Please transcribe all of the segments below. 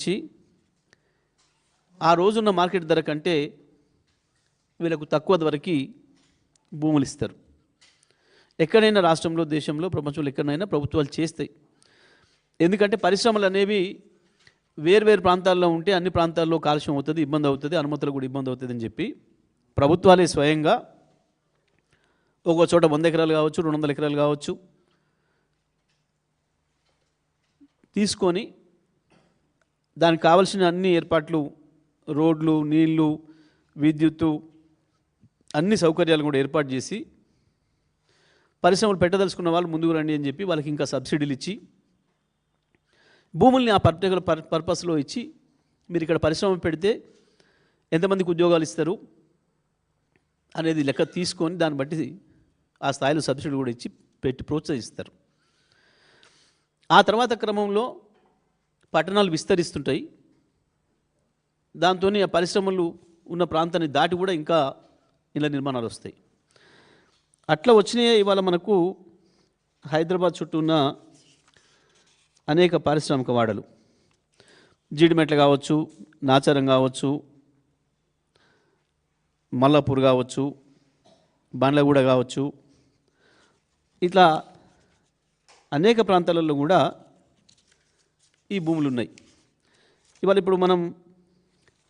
ఇచ్చి ఆ రోజున్న మార్కెట్ ధర కంటే వీళ్ళకు తక్కువ ధరకి భూములు ఇస్తారు. ఎక్కడైనా రాష్ట్రంలో, దేశంలో, ప్రపంచంలో ఎక్కడైనా ప్రభుత్వాలు చేస్తాయి. ఎందుకంటే పరిశ్రమలు అనేవి వేర్వేరు ప్రాంతాల్లో ఉంటే అన్ని ప్రాంతాల్లో కాలుష్యం అవుతుంది, ఇబ్బంది అవుతుంది, అనుమతులు కూడా ఇబ్బంది అవుతుంది అని చెప్పి ప్రభుత్వాలే స్వయంగా ఒక చోట 100 ఎకరాలు కావచ్చు, 200 ఎకరాలు కావచ్చు తీసుకొని దానికి కావాల్సిన అన్ని ఏర్పాట్లు, రోడ్లు, నీళ్లు, విద్యుత్తు, అన్ని సౌకర్యాలు కూడా ఏర్పాటు చేసి పరిశ్రమలు పెట్టదలుచుకున్న వాళ్ళు ముందుకు రండి అని చెప్పి వాళ్ళకి ఇంకా సబ్సిడీలు ఇచ్చి భూముల్ని ఆ పర్టికులర్ పర్పస్లో ఇచ్చి మీరు ఇక్కడ పరిశ్రమ పెడితే ఎంతమందికి ఉద్యోగాలు ఇస్తారు అనేది లెక్క తీసుకొని దాన్ని బట్టి ఆ స్థాయిలో సబ్సిడీ కూడా ఇచ్చి పెట్టి ప్రోత్సహిస్తారు. ఆ తర్వాత క్రమంలో పట్టణాలు విస్తరిస్తుంటాయి. దాంతో ఆ పరిశ్రమలు ఉన్న ప్రాంతాన్ని దాటి కూడా ఇంకా ఇళ్ళ నిర్మాణాలు వస్తాయి. అట్లా వచ్చినాయి ఇవాళ మనకు హైదరాబాద్ చుట్టూ ఉన్న అనేక పారిశ్రామిక వాడలు, జీడిమెట్ల కావచ్చు, నాచారం కావచ్చు, మల్లాపూర్ కావచ్చు, బండ్లగూడ కావచ్చు, ఇట్లా అనేక ప్రాంతాలలో కూడా ఈ భూములు ఉన్నాయి. ఇవాళ ఇప్పుడు మనం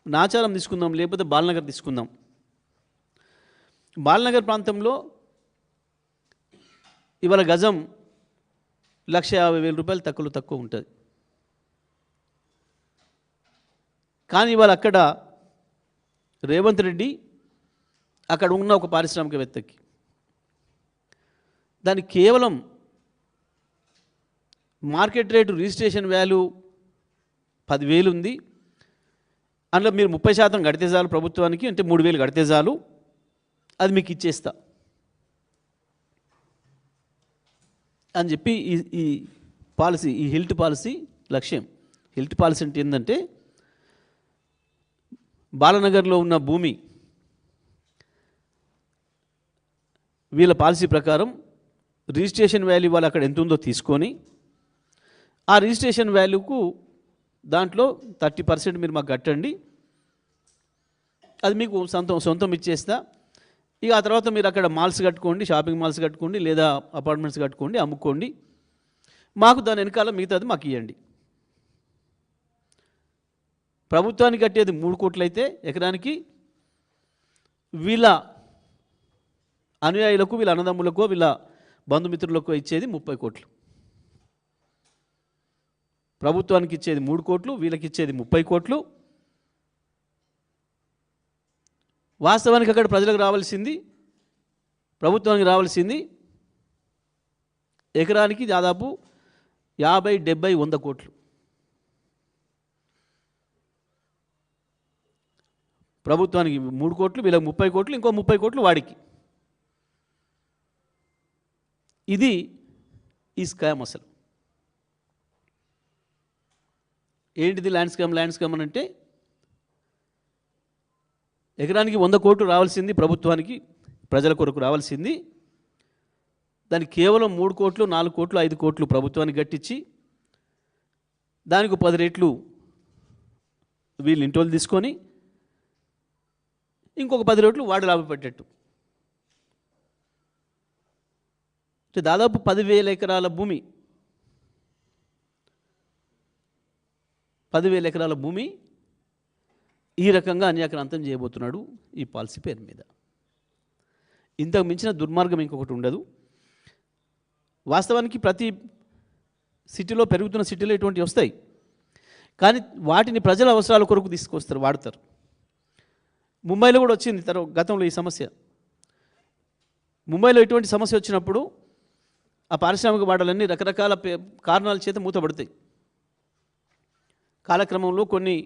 నాచారం తీసుకుందాం, లేకపోతే బాలనగర్ తీసుకుందాం. బాలనగర్ ప్రాంతంలో ఇవాళ గజం 1,50,000 రూపాయలు తక్కువ ఉంటుంది. కానీ ఇవాళ అక్కడ రేవంత్ రెడ్డి అక్కడ ఉన్న ఒక పారిశ్రామికవేత్తకి దానికి కేవలం మార్కెట్ రేటు రిజిస్ట్రేషన్ వాల్యూ 10,000 ఉంది. అందులో మీరు 30% కడితే చాలు ప్రభుత్వానికి, అంటే 3,000 కడితే చాలు, అది మీకు ఇచ్చేస్తా అని చెప్పి ఈ పాలసీ, ఈ హిల్ట్ పాలసీ లక్ష్యం. హిల్ట్ పాలసీ అంటే ఏంటంటే బాలనగర్లో ఉన్న భూమి వీళ్ళ పాలసీ ప్రకారం రిజిస్ట్రేషన్ వాల్యూ వాళ్ళు అక్కడ ఎంత ఉందో తీసుకొని ఆ రిజిస్ట్రేషన్ వాల్యూకు దాంట్లో 30% మీరు మాకు కట్టండి, అది మీకు సొంతం ఇచ్చేస్తా. ఇక ఆ తర్వాత మీరు అక్కడ మాల్స్ కట్టుకోండి, షాపింగ్ మాల్స్ కట్టుకోండి, లేదా అపార్ట్మెంట్స్ కట్టుకోండి, అమ్ముకోండి, మాకు దాని వెనకాల మిగతాది మాకు ఇవ్వండి. ప్రభుత్వానికి కట్టేది 3 కోట్లు అయితే ఎకరానికి, వీళ్ళ అనుయాయులకు, వీళ్ళ అన్నదమ్ములకు, వీళ్ళ బంధుమిత్రులకు ఇచ్చేది 30 కోట్లు. ప్రభుత్వానికి ఇచ్చేది 3 కోట్లు, వీళ్ళకి ఇచ్చేది 30 కోట్లు. వాస్తవానికి అక్కడ ప్రజలకు రావాల్సింది, ప్రభుత్వానికి రావాల్సింది ఎకరానికి దాదాపు 50, 70, 100 కోట్లు. ప్రభుత్వానికి 3 కోట్లు, వీళ్ళకి 30 కోట్లు, ఇంకో 30 కోట్లు వాడికి. ఇది ఈ స్కామ్. అసలు ఏంటిది ల్యాండ్ స్కామ్ అని అంటే ఎకరానికి 100 కోట్లు రావాల్సింది ప్రభుత్వానికి, ప్రజల కొరకు రావాల్సింది, దానికి కేవలం 3 కోట్లు, 4 కోట్లు, 5 కోట్లు ప్రభుత్వానికి కట్టించి దానికి 10 రెట్లు వీళ్ళు ఇంటోళ్ళు తీసుకొని ఇంకొక 10 రెట్లు వాడు లాభం పెట్టేట్టు. అంటే దాదాపు 10,000 ఎకరాల భూమి, 10,000 ఎకరాల భూమి ఈ రకంగా అన్యాక్రాంతం చేయబోతున్నాడు ఈ పాలసీ పేరు మీద. ఇంతకు మించిన దుర్మార్గం ఇంకొకటి ఉండదు. వాస్తవానికి ప్రతి సిటీలో, పెరుగుతున్న సిటీలో ఇటువంటివి వస్తాయి, కానీ వాటిని ప్రజల అవసరాల కొరకు తీసుకొస్తారు, వాడతారు. ముంబైలో కూడా వచ్చింది గతంలో ఈ సమస్య. ముంబైలో ఇటువంటి సమస్య వచ్చినప్పుడు ఆ పారిశ్రామిక వాడలన్నీ రకరకాల కారణాల చేత మూతపడతాయి. కాలక్రమంలో కొన్ని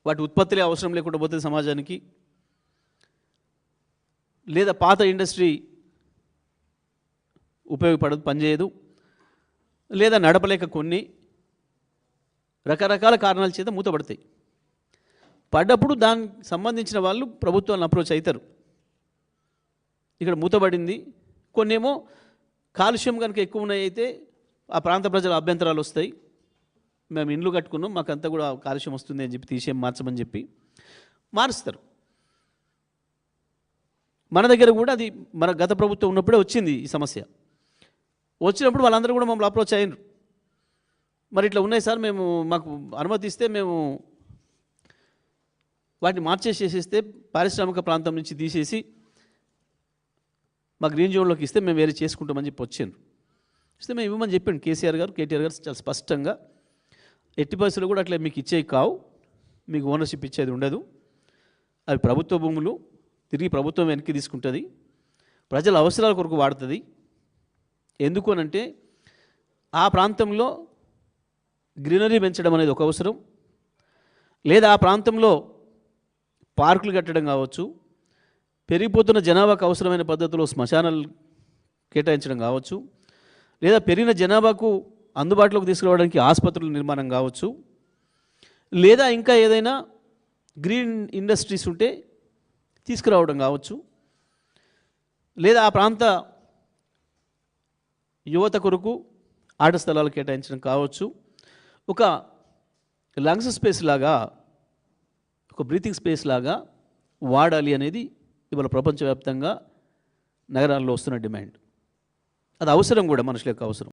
వాటి ఉత్పత్తులే అవసరం లేకుండా పోతుంది సమాజానికి, లేదా పాత ఇండస్ట్రీ ఉపయోగపడదు, పనిచేయదు, లేదా నడపలేక కొన్ని రకరకాల కారణాల చేత మూతపడతాయి. పడ్డప్పుడు దానికి సంబంధించిన వాళ్ళు ప్రభుత్వాలను అప్రోచ్ అవుతారు. ఇక్కడ మూతపడింది, కొన్నేమో కాలుష్యం కనుక ఎక్కువ ఉన్నాయి అయితే ఆ ప్రాంత ప్రజల అభ్యంతరాలు వస్తాయి, మేము ఇండ్లు కట్టుకున్నాం, మాకంతా కూడా కాలుష్యం వస్తుంది అని చెప్పి తీసేం మార్చమని చెప్పి మారుస్తారు. మన దగ్గర కూడా అది మన గత ప్రభుత్వం ఉన్నప్పుడే వచ్చింది ఈ సమస్య. వచ్చినప్పుడు వాళ్ళందరూ కూడా మమ్మల్ని అప్రోచ్ అయ్యారు. మరి ఇట్లా ఉన్నాయి సార్, మేము మాకు అనుమతి ఇస్తే మేము వాటిని మార్చేసేస్తే పారిశ్రామిక ప్రాంతం నుంచి తీసేసి మా గ్రీన్ జోన్లోకి ఇస్తే మేము వేరే చేసుకుంటామని చెప్పి వచ్చాను. ఇస్తే మేము ఇవ్వమని చెప్పాను. కేటీఆర్ గారు చాలా స్పష్టంగా ఎట్టి పరిస్థితుల్లో కూడా అట్లా మీకు ఇచ్చేవి కావు, మీకు ఓనర్షిప్ ఇచ్చేది ఉండదు, అవి ప్రభుత్వ భూములు, తిరిగి ప్రభుత్వం వెనక్కి తీసుకుంటుంది, ప్రజల అవసరాల కొరకు వాడుతుంది. ఎందుకు అనంటే ఆ ప్రాంతంలో గ్రీనరీ పెంచడం అనేది ఒక అవసరం, లేదా ఆ ప్రాంతంలో పార్కులు కట్టడం కావచ్చు, పెరిగిపోతున్న జనాభాకు అవసరమైన పద్ధతిలో శ్మశానాలు కేటాయించడం కావచ్చు, లేదా పెరిగిన జనాభాకు అందుబాటులోకి తీసుకురావడానికి ఆసుపత్రుల నిర్మాణం కావచ్చు, లేదా ఇంకా ఏదైనా గ్రీన్ ఇండస్ట్రీస్ ఉంటే తీసుకురావడం కావచ్చు, లేదా ఆ ప్రాంత యువత కొరకు ఆట స్థలాలు కేటాయించడం కావచ్చు. ఒక లంగ్స్ స్పేస్ లాగా, ఒక బ్రీతింగ్ స్పేస్ లాగా వాడాలి అనేది ఇవాళ ప్రపంచవ్యాప్తంగా నగరాల్లో వస్తున్న డిమాండ్. అది అవసరం కూడా, మనుషుల యొక్క అవసరం.